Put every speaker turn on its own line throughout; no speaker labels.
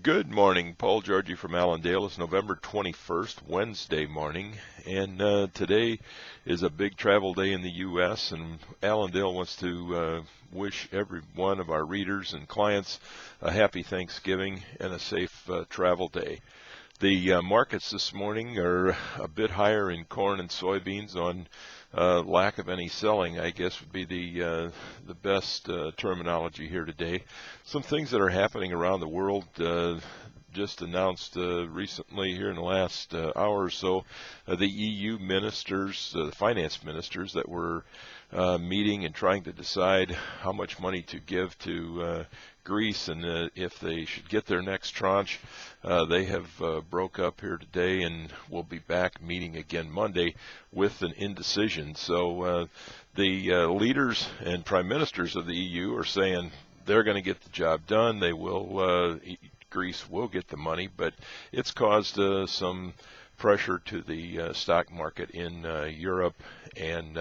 Good morning, Paul Georgie from Allendale. It's November 21st, Wednesday morning, and today is a big travel day in the U.S., and Allendale wants to wish every one of our readers and clients a happy Thanksgiving and a safe travel day. The markets this morning are a bit higher in corn and soybeans on lack of any selling, I guess would be the best terminology here today. Some things that are happening around the world just announced recently here in the last hour or so. The EU ministers, the finance ministers that were meeting and trying to decide how much money to give to Greece and if they should get their next tranche. They have broke up here today and will be back meeting again Monday with an indecision. So the leaders and prime ministers of the EU are saying they're going to get the job done. They will, Greece will get the money, but it's caused some pressure to the stock market in Europe, and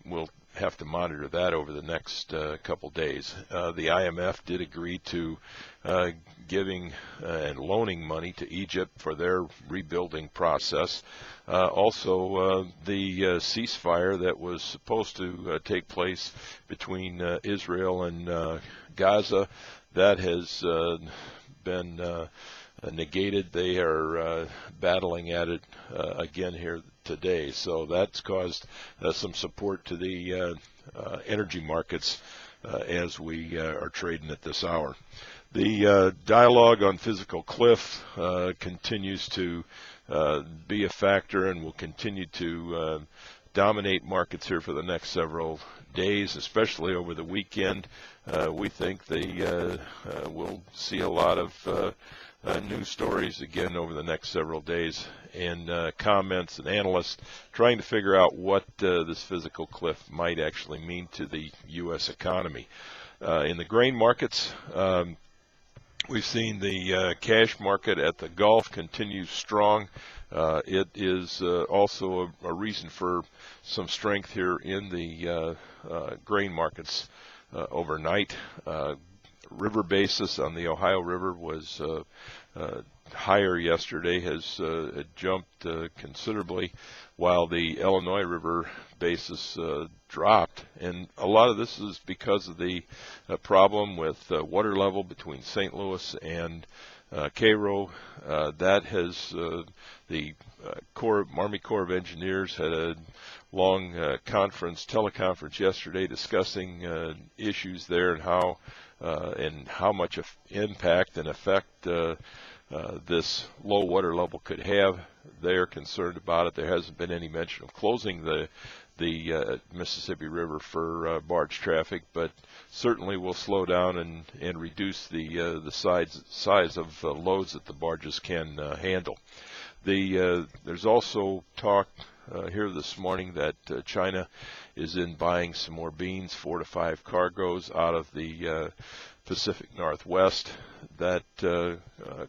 we'll have to monitor that over the next couple days. The IMF did agree to giving and loaning money to Egypt for their rebuilding process. Also, the ceasefire that was supposed to take place between Israel and Gaza, that has been negated. They are battling at it again here today. So that's caused some support to the energy markets as we are trading at this hour. The dialogue on physical cliff continues to be a factor and will continue to dominate markets here for the next several days, especially over the weekend. We think they will see a lot of news stories again over the next several days, and comments and analysts trying to figure out what this physical cliff might actually mean to the U.S. economy. In the grain markets, we've seen the cash market at the Gulf continue strong. It is also a reason for some strength here in the grain markets overnight. River basis on the Ohio River was higher yesterday, has jumped considerably, while the Illinois River basis dropped. And a lot of this is because of the problem with water level between St. Louis and Cairo. That has the Army Corps of Engineers had a long teleconference yesterday discussing issues there and how much impact and effect this low water level could have. They're concerned about it. There hasn't been any mention of closing the Mississippi River for barge traffic, but certainly will slow down and reduce the size of loads that the barges can handle. There's also talk here this morning that China is in buying some more beans, 4 to 5 cargoes out of the Pacific Northwest. That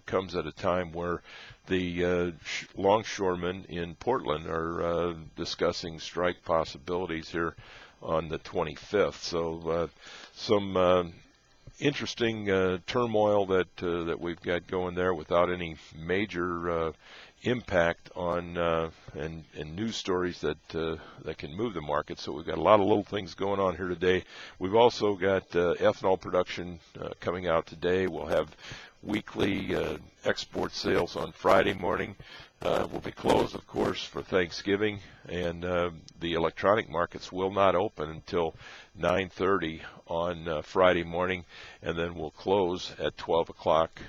comes at a time where the longshoremen in Portland are discussing strike possibilities here on the 25th. So some interesting turmoil that we've got going there without any major impact on and news stories that can move the market. So we've got a lot of little things going on here today. We've also got ethanol production coming out today. We'll have weekly export sales on Friday morning. Will be closed, of course, for Thanksgiving, and the electronic markets will not open until 9:30 on Friday morning, and then we'll close at 12 o'clock,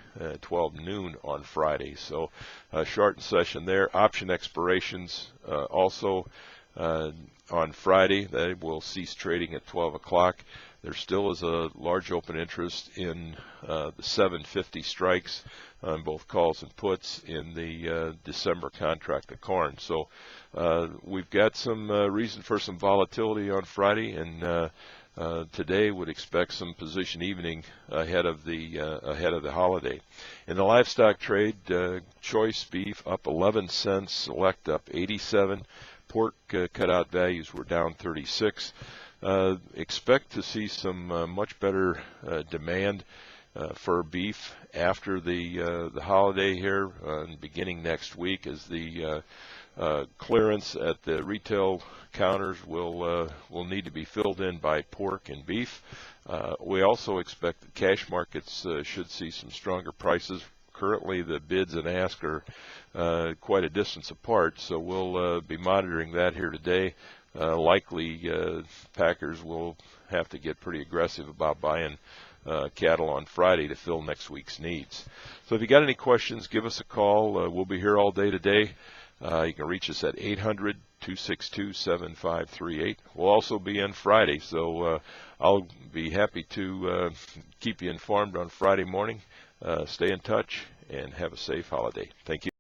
12 noon on Friday. So shortened session there. Option expirations also on Friday. They will cease trading at 12 o'clock. There still is a large open interest in the 750 strikes on both calls and puts in the December contract of corn. So we've got some reason for some volatility on Friday, and today would expect some position evening ahead of the holiday. In the livestock trade, choice beef up 11 cents, select up 87. Pork cutout values were down 36. Expect to see some much better demand for beef after the holiday here, beginning next week, as the clearance at the retail counters will need to be filled in by pork and beef. We also expect that cash markets should see some stronger prices. Currently, the bids and ask are quite a distance apart, so we'll be monitoring that here today. Likely, packers will have to get pretty aggressive about buying cattle on Friday to fill next week's needs. So if you got any questions, give us a call. We'll be here all day today. You can reach us at 800-262-7538. We'll also be in Friday, so I'll be happy to keep you informed on Friday morning. Stay in touch and have a safe holiday. Thank you.